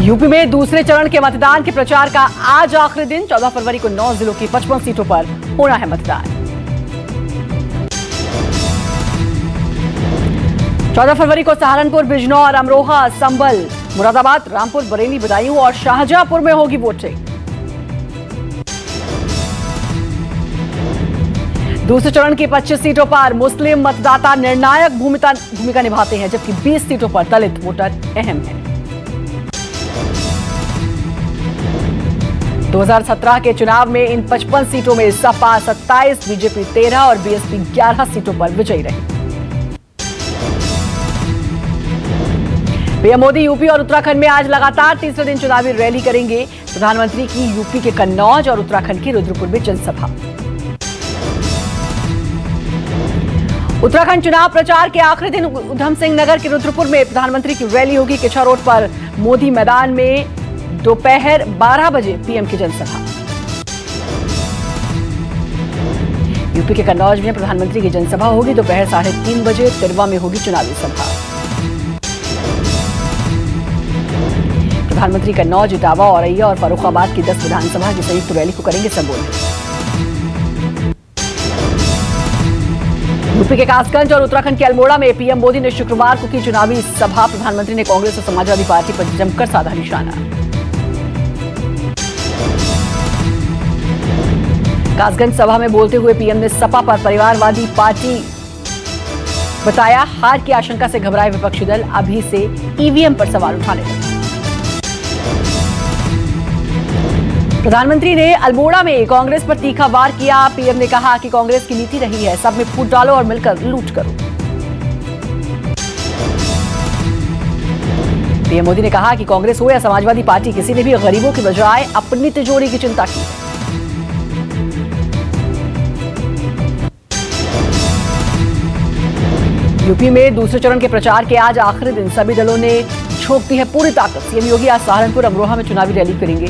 UP में दूसरे चरण के मतदान के प्रचार का आज आखिरी दिन। 14 फरवरी को 9 जिलों की 55 सीटों पर होना है मतदान। 14 फरवरी को सहारनपुर, बिजनौर, अमरोहा, संभल, मुरादाबाद, रामपुर, बरेली, बदायूं और शाहजहांपुर में होगी वोटिंग। दूसरे चरण की 25 सीटों पर मुस्लिम मतदाता निर्णायक भूमिका निभाते हैं, जबकि 20 सीटों पर दलित वोटर अहम हैं। 2017 के चुनाव में इन 55 सीटों में सपा 27, बीजेपी 13 और बीएसपी 11 सीटों पर विजयी रही। पीएम मोदी यूपी और उत्तराखंड में आज लगातार तीसरे दिन चुनावी रैली करेंगे। प्रधानमंत्री की यूपी के कन्नौज और उत्तराखंड के रुद्रपुर में जनसभा। उत्तराखंड चुनाव प्रचार के आखिरी दिन उधम सिंह नगर के रुद्रपुर में प्रधानमंत्री की रैली होगी। किछा रोड पर मोदी मैदान में दोपहर 12 बजे पीएम की जनसभा। यूपी के कन्नौज में प्रधानमंत्री की जनसभा होगी। दोपहर 3:30 बजे तिरवा में होगी चुनावी सभा। प्रधानमंत्री कन्नौज, इटावा, औरैया और फर्रुखाबाद की 10 विधानसभा की संयुक्त रैली को करेंगे संबोधित। यूपी के कासगंज और उत्तराखंड के अल्मोड़ा में पीएम मोदी ने शुक्रवार को की चुनावी सभा। प्रधानमंत्री ने कांग्रेस और समाजवादी पार्टी पर जमकर साधा निशाना। कासगंज सभा में बोलते हुए पीएम ने सपा पर परिवारवादी पार्टी बताया। हार की आशंका से घबराए विपक्षी दल अभी से ईवीएम पर सवाल उठाने लगे। प्रधानमंत्री ने अल्मोड़ा में कांग्रेस पर तीखा वार किया। पीएम ने कहा कि कांग्रेस की नीति रही है सब में फूट डालो और मिलकर लूट करो। पीएम मोदी ने कहा कि कांग्रेस हो या समाजवादी पार्टी, किसी ने भी गरीबों की बजाय अपनी तिजोरी की चिंता की है। यूपी में दूसरे चरण के प्रचार के आज आखिरी दिन सभी दलों ने झोंक दी है पूरी ताकत। सीएम योगी आज सहारनपुर, अमरोहा में चुनावी रैली करेंगे।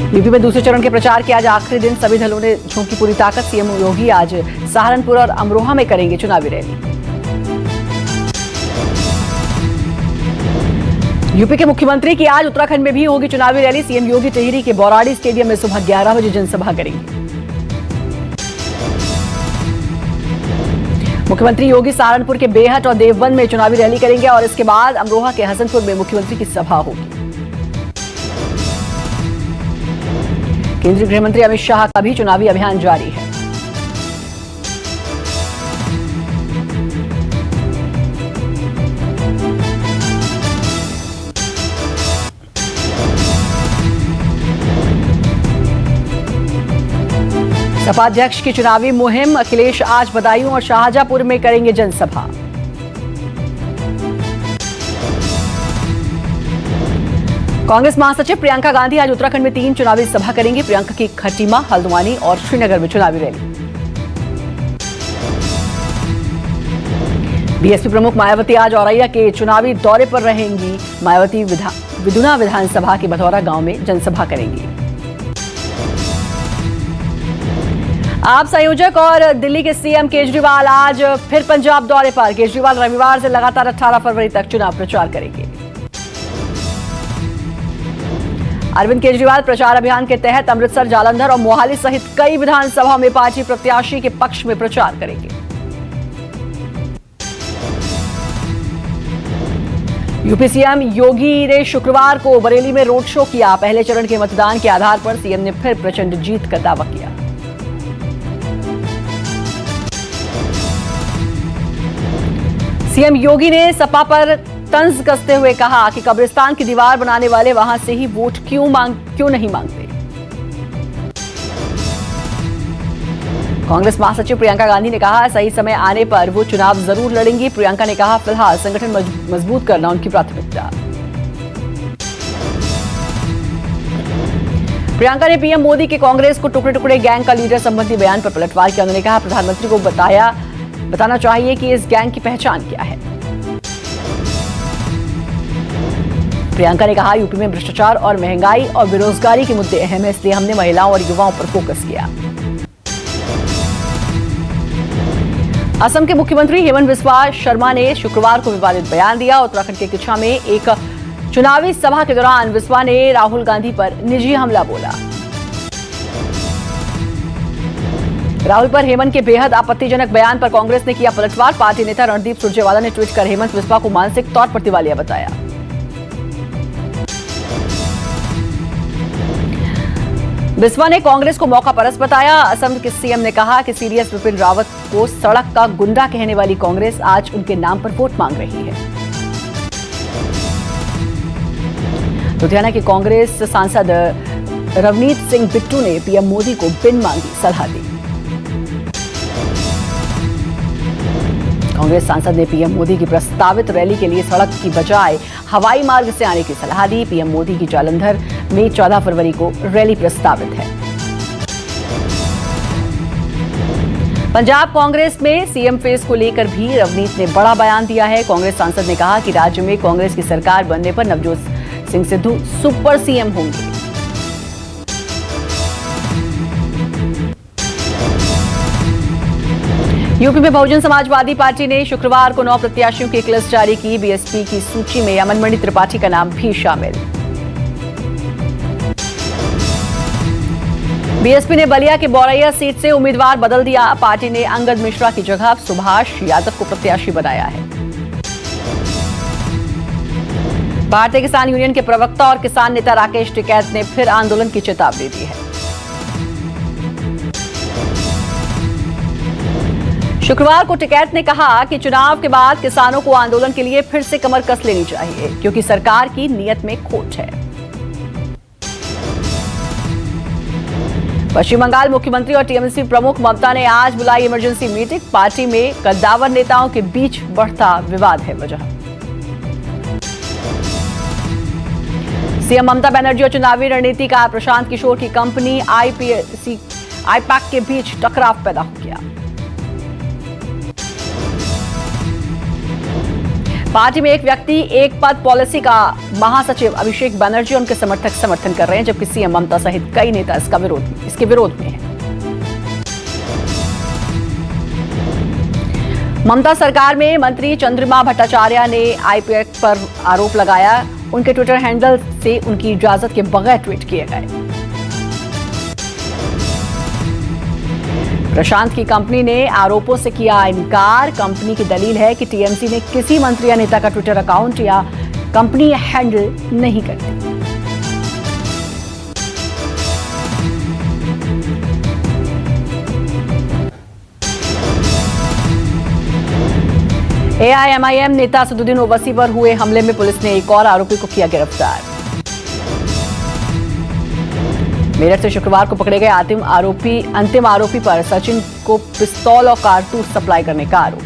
यूपी में दूसरे चरण के प्रचार के आज आखिरी दिन सभी दलों ने झोंकी पूरी ताकत। सीएम योगी आज सहारनपुर और अमरोहा में करेंगे चुनावी रैली। यूपी के मुख्यमंत्री की आज उत्तराखंड में भी होगी चुनावी रैली। सीएम योगी टिहरी के बौराड़ी स्टेडियम में सुबह 11 बजे जनसभा करेंगे। मुख्यमंत्री योगी सहारनपुर के बेहट और देवबंद में चुनावी रैली करेंगे और इसके बाद अमरोहा के हसनपुर में मुख्यमंत्री की सभा होगी। केंद्रीय गृह मंत्री अमित शाह का भी चुनावी अभियान जारी है। सपा अध्यक्ष की चुनावी मुहिम। अखिलेश आज बदायूं और शाहजहांपुर में करेंगे जनसभा। कांग्रेस महासचिव प्रियंका गांधी आज उत्तराखंड में 3 चुनावी सभा करेंगी। प्रियंका की खटीमा, हल्द्वानी और श्रीनगर में चुनावी रैली। बीएसपी प्रमुख मायावती आज औरैया के चुनावी दौरे पर रहेंगी। मायावती विधुना विधानसभा के भथौरा गांव में जनसभा करेंगी। आप संयोजक और दिल्ली के सीएम केजरीवाल आज फिर पंजाब दौरे पर। केजरीवाल रविवार से लगातार 18 फरवरी तक चुनाव प्रचार करेंगे। अरविंद केजरीवाल प्रचार अभियान के तहत अमृतसर, जालंधर और मोहाली सहित कई विधानसभा में पार्टी प्रत्याशी के पक्ष में प्रचार करेंगे। यूपी सीएम योगी ने शुक्रवार को बरेली में रोड शो किया। पहले चरण के मतदान के आधार पर सीएम ने फिर प्रचंड जीत का दावा किया। सीएम योगी ने सपा पर तंज कसते हुए कहा कि कब्रिस्तान की दीवार बनाने वाले वहां से ही वोट क्यों नहीं मांगते। कांग्रेस महासचिव प्रियंका गांधी ने कहा सही समय आने पर वो चुनाव जरूर लड़ेंगी। प्रियंका ने कहा फिलहाल संगठन मजबूत करना उनकी प्राथमिकता। प्रियंका ने पीएम मोदी के कांग्रेस को टुकड़े टुकड़े गैंग का लीडर संबंधी बयान पर पलटवार किया। उन्होंने कहा प्रधानमंत्री को बताना चाहिए कि इस गैंग की पहचान क्या है। प्रियंका ने कहा यूपी में भ्रष्टाचार और महंगाई और बेरोजगारी के मुद्दे अहम है, इसलिए हमने महिलाओं और युवाओं पर फोकस किया। असम के मुख्यमंत्री हेमंत बिस्वा शर्मा ने शुक्रवार को विवादित बयान दिया। उत्तराखंड के किछा में एक चुनावी सभा के दौरान बिस्वा ने राहुल गांधी पर निजी हमला बोला। राहुल पर हेमंत के बेहद आपत्तिजनक बयान पर कांग्रेस ने किया पलटवार। पार्टी नेता रणदीप सुरजेवाला ने ट्वीट कर हेमंत बिस्वा को मानसिक तौर पर दिवालिया बताया। बिस्वा ने कांग्रेस को मौका परस्त बताया। असम के सीएम ने कहा कि सीडीएस विपिन रावत को सड़क का गुंडा कहने वाली कांग्रेस आज उनके नाम पर वोट मांग रही है। लुधियाना के कांग्रेस सांसद रवनीत सिंह बिट्टू ने पीएम मोदी को बिन मांगी सलाह दी। कांग्रेस सांसद ने पीएम मोदी की प्रस्तावित रैली के लिए सड़क की बजाय हवाई मार्ग से आने की सलाह दी। पीएम मोदी की जालंधर में 14 फरवरी को रैली प्रस्तावित है। पंजाब कांग्रेस में सीएम फेस को लेकर भी रवनीत ने बड़ा बयान दिया है। कांग्रेस सांसद ने कहा कि राज्य में कांग्रेस की सरकार बनने पर नवजोत सिंह सिद्धू सुपर सीएम होंगे। यूपी में बहुजन समाजवादी पार्टी ने शुक्रवार को 9 प्रत्याशियों की एक लिस्ट जारी की। बीएसपी की सूची में अमनमणि त्रिपाठी का नाम भी शामिल। बीएसपी ने बलिया के बौरैया सीट से उम्मीदवार बदल दिया। पार्टी ने अंगद मिश्रा की जगह सुभाष यादव को प्रत्याशी बनाया है। भारतीय किसान यूनियन के प्रवक्ता और किसान नेता राकेश टिकैत ने फिर आंदोलन की चेतावनी दी है। शुक्रवार को टिकैत ने कहा कि चुनाव के बाद किसानों को आंदोलन के लिए फिर से कमर कस लेनी चाहिए, क्योंकि सरकार की नीयत में खोट है। पश्चिम बंगाल मुख्यमंत्री और टीएमसी प्रमुख ममता ने आज बुलाई इमरजेंसी मीटिंग। पार्टी में कद्दावर नेताओं के बीच बढ़ता विवाद है वजह। सीएम ममता बनर्जी और चुनावी रणनीतिकार प्रशांत किशोर की कंपनी आईपैक के बीच टकराव पैदा हो गया। पार्टी में एक व्यक्ति एक पद पॉलिसी का महासचिव अभिषेक बनर्जी और उनके समर्थक समर्थन कर रहे हैं, जबकि सीएम ममता सहित कई नेता इसके विरोध में हैं। ममता सरकार में मंत्री चंद्रिमा भट्टाचार्य ने आईपैक पर आरोप लगाया। उनके ट्विटर हैंडल से उनकी इजाजत के बगैर ट्वीट किए गए। प्रशांत की कंपनी ने आरोपों से किया इनकार। कंपनी की दलील है कि टीएमसी ने किसी मंत्री या नेता का ट्विटर अकाउंट या कंपनी हैंडल नहीं करती। एआईएमआईएम नेता असदुद्दीन ओवैसी पर हुए हमले में पुलिस ने एक और आरोपी को किया गिरफ्तार। मेरठ से शुक्रवार को पकड़े गए अंतिम आरोपी पर सचिन को पिस्तौल और कारतूस सप्लाई करने का आरोप।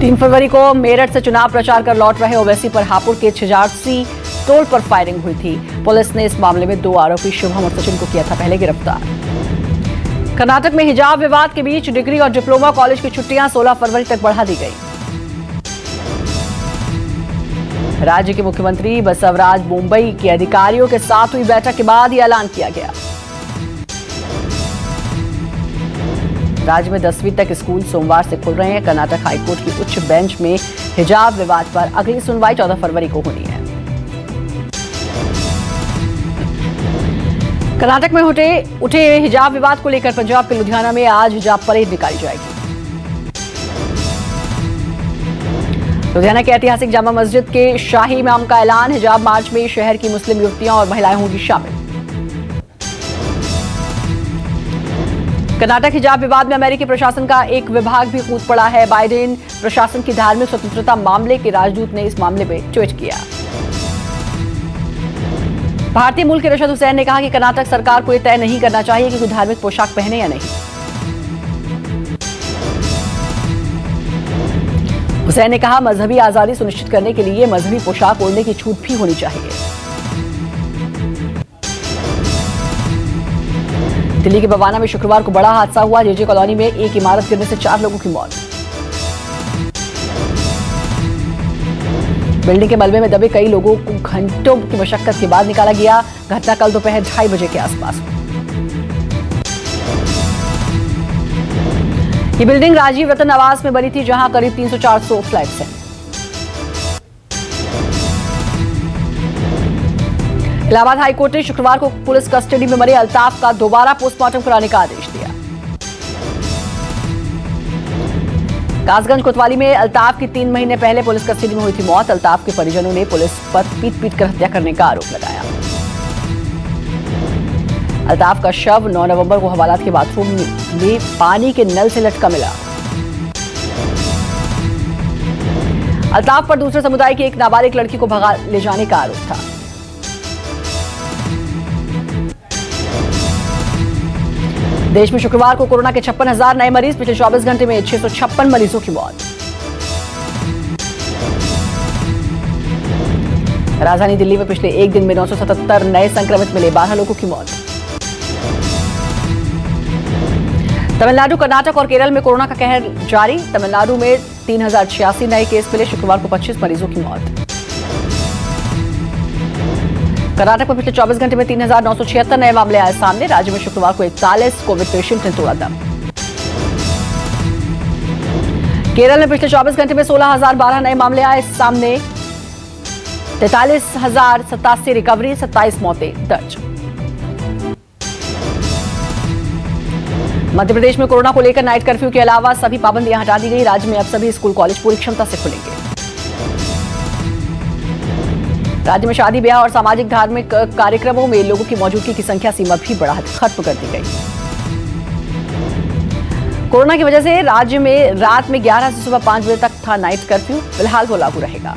3 फरवरी को मेरठ से चुनाव प्रचार कर लौट रहे ओवैसी पर हापुड़ के छिजारसी टोल पर फायरिंग हुई थी। पुलिस ने इस मामले में 2 आरोपी शुभम और सचिन को किया था पहले गिरफ्तार। कर्नाटक में हिजाब विवाद के बीच डिग्री और डिप्लोमा कॉलेज की छुट्टियां 16 फरवरी तक बढ़ा दी गई। राज्य के मुख्यमंत्री बसवराज मुंबई के अधिकारियों के साथ हुई बैठक के बाद यह ऐलान किया गया। राज्य में 10वीं तक स्कूल सोमवार से खुल रहे हैं। कर्नाटक हाईकोर्ट की उच्च बेंच में हिजाब विवाद पर अगली सुनवाई 14 फरवरी को होनी है। कर्नाटक में उठे हिजाब विवाद को लेकर पंजाब के लुधियाना में आज हिजाब परेड निकाली जाएगी। लुधियाना के ऐतिहासिक जामा मस्जिद के शाही इमाम का ऐलान। हिजाब मार्च में शहर की मुस्लिम युवतियां और महिलाएं होंगी शामिल। कर्नाटक हिजाब विवाद में अमेरिकी प्रशासन का एक विभाग भी कूद पड़ा है। बाइडेन प्रशासन की धार्मिक स्वतंत्रता मामले के राजदूत ने इस मामले में ट्वीट किया। भारतीय मूल के रशद हुसैन ने कहा कि कर्नाटक सरकार को यह तय नहीं करना चाहिए कि कोई धार्मिक पोशाक पहने या नहीं। हुसैन ने कहा, मजहबी आजादी सुनिश्चित करने के लिए मजहबी पोशाक ओढ़ने की छूट भी होनी चाहिए। दिल्ली के बवाना में शुक्रवार को बड़ा हादसा हुआ। जेजे कॉलोनी में एक इमारत गिरने से 4 लोगों की मौत। बिल्डिंग के मलबे में दबे कई लोगों को घंटों की मशक्कत के बाद निकाला गया। घटना कल दोपहर 2:30 बजे के आसपास हुई। ये बिल्डिंग राजीव रतन आवास में बनी थी, जहां करीब 300-400 फ्लैट्स हैं। इलाहाबाद हाईकोर्ट ने शुक्रवार को पुलिस कस्टडी में मरे अल्ताफ का दोबारा पोस्टमार्टम कराने का आदेश दिया। कासगंज कोतवाली में अल्ताफ की 3 महीने पहले पुलिस कस्टडी में हुई थी मौत। अल्ताफ के परिजनों ने पुलिस पर पीट कर हत्या करने का आरोप लगाया। अल्ताफ का शव 9 नवंबर को हवालात के बाथरूम में पानी के नल से लटका मिला। अल्ताफ पर दूसरे समुदाय की एक नाबालिग लड़की को भगा ले जाने का आरोप था। देश में शुक्रवार को कोरोना के 56,000 नए मरीज, पिछले 24 घंटे में 656 मरीजों की मौत। राजधानी दिल्ली में पिछले एक दिन में 977 नए संक्रमित मिले, 12 लोगों की मौत। तमिलनाडु, कर्नाटक और केरल में कोरोना का कहर जारी। तमिलनाडु में 3086 नए केस मिले, शुक्रवार को 25 मरीजों की मौत। कर्नाटक में पिछले 24 घंटे में 3976 नए मामले आए सामने। राज्य में शुक्रवार को 41 कोविड पेशेंट ने तोड़ा दम। केरल में पिछले 24 घंटे में 16,012 नए मामले आए सामने। 43,087 रिकवरी, 27 मौतें दर्ज। मध्य प्रदेश में कोरोना को लेकर नाइट कर्फ्यू के अलावा सभी पाबंदियां हटा दी गई। राज्य में अब सभी स्कूल कॉलेज पूरी क्षमता से खुलेंगे। राज्य में शादी ब्याह और सामाजिक धार्मिक कार्यक्रमों में लोगों की मौजूदगी की संख्या सीमा भी खत्म कर दी गई। कोरोना की वजह से राज्य में रात में 11 से सुबह 5 बजे तक था नाइट कर्फ्यू, फिलहाल वो लागू रहेगा।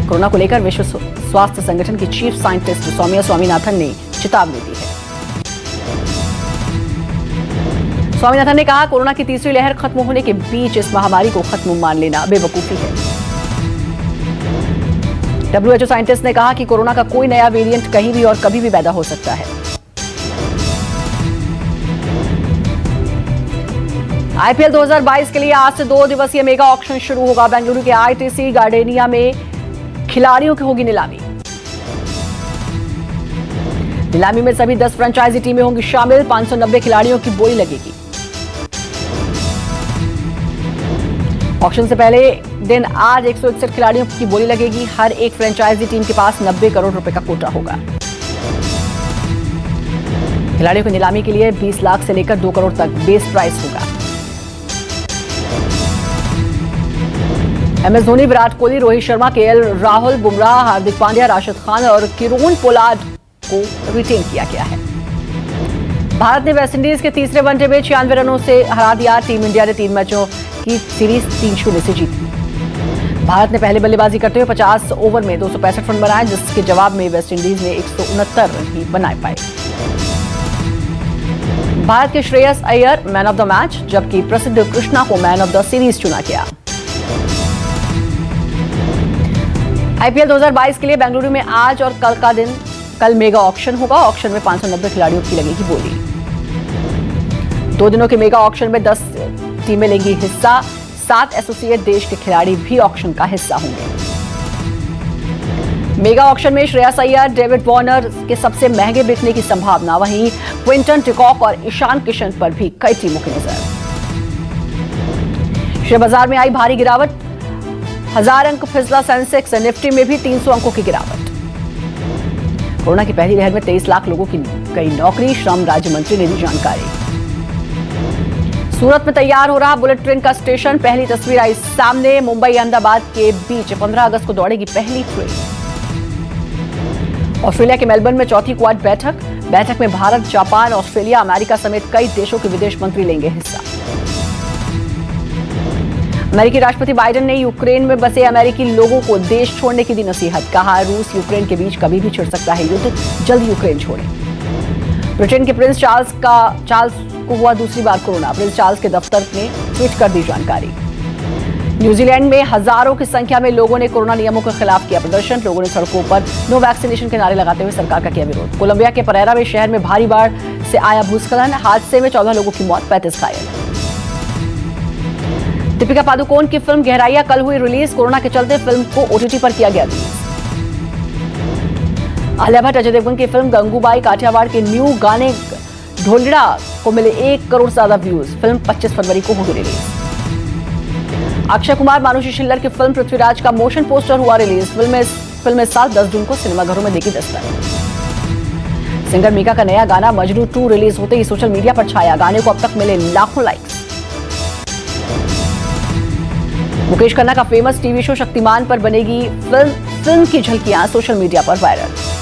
कोरोना को लेकर विश्व स्वास्थ्य संगठन की चीफ साइंटिस्ट सौम्या स्वामीनाथन ने चेतावनी दी है। स्वामीनाथन ने कहा, कोरोना की तीसरी लहर खत्म होने के बीच इस महामारी को खत्म मान लेना बेवकूफी है। WHO साइंटिस्ट ने कहा कि कोरोना का कोई नया वेरिएंट कहीं भी और कभी भी पैदा हो सकता है। IPL 2022 के लिए आज से 2 दिवसीय मेगा ऑक्शन शुरू होगा। बेंगलुरु के ITC गार्डेनिया में खिलाड़ियों की होगी नीलामी। नीलामी में सभी 10 फ्रेंचाइजी टीमें होंगी शामिल। 590 खिलाड़ियों की बोली लगेगी। ऑक्शन से पहले दिन आज 161 खिलाड़ियों की बोली लगेगी। हर एक फ्रेंचाइजी टीम के पास 90 करोड़ रुपए का कोटा होगा। खिलाड़ियों की नीलामी के लिए 20 लाख से लेकर 2 करोड़ तक बेस प्राइस होगा। MS धोनी, विराट कोहली, रोहित शर्मा, KL राहुल, बुमराह, हार्दिक पांड्या, राशिद खान और किरोन पोलार्ड को रिटेन किया गया है। भारत ने वेस्टइंडीज के तीसरे वनडे में 96 रनों से हरा दिया। टीम इंडिया ने 3 मैचों की सीरीज 3-0 से जीती। भारत ने पहले बल्लेबाजी करते हुए 50 ओवर में 265 रन बनाए, जिसके जवाब में वेस्टइंडीज ने 169 रन ही बना पाए। भारत के Shreyas Iyer man of the match, जबकि प्रसिद्ध कृष्णा को मैन ऑफ द सीरीज चुना गया। IPL 2022 के लिए बेंगलुरु में आज और कल मेगा ऑक्शन होगा। ऑक्शन में 590 खिलाड़ियों की लगेगी बोली। 2 दिनों के मेगा ऑक्शन में 10 टीमें लेंगी हिस्सा। 7 एसोसिएट देश के खिलाड़ी भी ऑक्शन का हिस्सा होंगे। मेगा ऑक्शन में श्रेयस अय्यर, डेविड वार्नर के सबसे महंगे बिकने की संभावना। वहीं क्विंटन डिकॉक और ईशान किशन पर भी कई टीमों की नजर। शेयर बाजार में आई भारी गिरावट। 1000 अंक फिसला सेंसेक्स। निफ्टी में भी 300 अंकों की गिरावट। कोरोना की पहली लहर में 23 लाख लोगों की गई नौकरी, श्रम राज्य मंत्री ने दी जानकारी। सूरत में तैयार हो रहा बुलेट ट्रेन का स्टेशन, पहली तस्वीर आई सामने। मुंबई अहमदाबाद के बीच 15 अगस्त को दौड़ेगी पहली ट्रेन। ऑस्ट्रेलिया के मेलबर्न में चौथी क्वाड बैठक में भारत, जापान, ऑस्ट्रेलिया, अमेरिका समेत कई देशों के विदेश मंत्री लेंगे हिस्सा। अमेरिकी राष्ट्रपति बाइडेन ने यूक्रेन में बसे अमेरिकी लोगों को देश छोड़ने की दी नसीहत। कहा, रूस यूक्रेन के बीच कभी भी छिड़ सकता है युद्ध, जल्द यूक्रेन छोड़ें। ब्रिटेन के प्रिंस चार्ल्स को हुआ दूसरी बार कोरोना। प्रिंस चार्ल्स के दफ्तर ने ट्वीट कर दी जानकारी। न्यूजीलैंड में हजारों की संख्या में लोगों ने कोरोना नियमों के खिलाफ किया प्रदर्शन। लोगों ने सड़कों पर नो वैक्सीनेशन के नारे लगाते हुए सरकार का किया विरोध। कोलंबिया के परेरा में शहर में भारी बाढ़ से आया भूस्खलन। हादसे में 14 लोगों की मौत, 35 घायल। दीपिका पादुकोण की फिल्म गहराइयां कल हुई रिलीज। कोरोना के चलते फिल्म को OTT पर किया गया रिलीज। आलिया भट्ट, अजय देवगन की फिल्म गंगूबाई काठियावाड़ के न्यू गाने ढोलड़ा को मिले 1 करोड़ से ज्यादा व्यूज। फिल्म 25 फरवरी को होगी रिलीज। अक्षय कुमार मानुषी छिल्लर की फिल्म पृथ्वीराज का मोशन पोस्टर हुआ रिलीज। फिल्म इस साल 10 जून को सिनेमाघरों में देगी दस्तक। सिंगर मीका का नया गाना मजनू 2 रिलीज होते ही सोशल मीडिया पर छाया। गाने को अब तक मिले लाखों लाइक्स। मुकेश खन्ना का फेमस टीवी शो शक्तिमान पर बनेगी फिल्म की झलकियां सोशल मीडिया पर वायरल।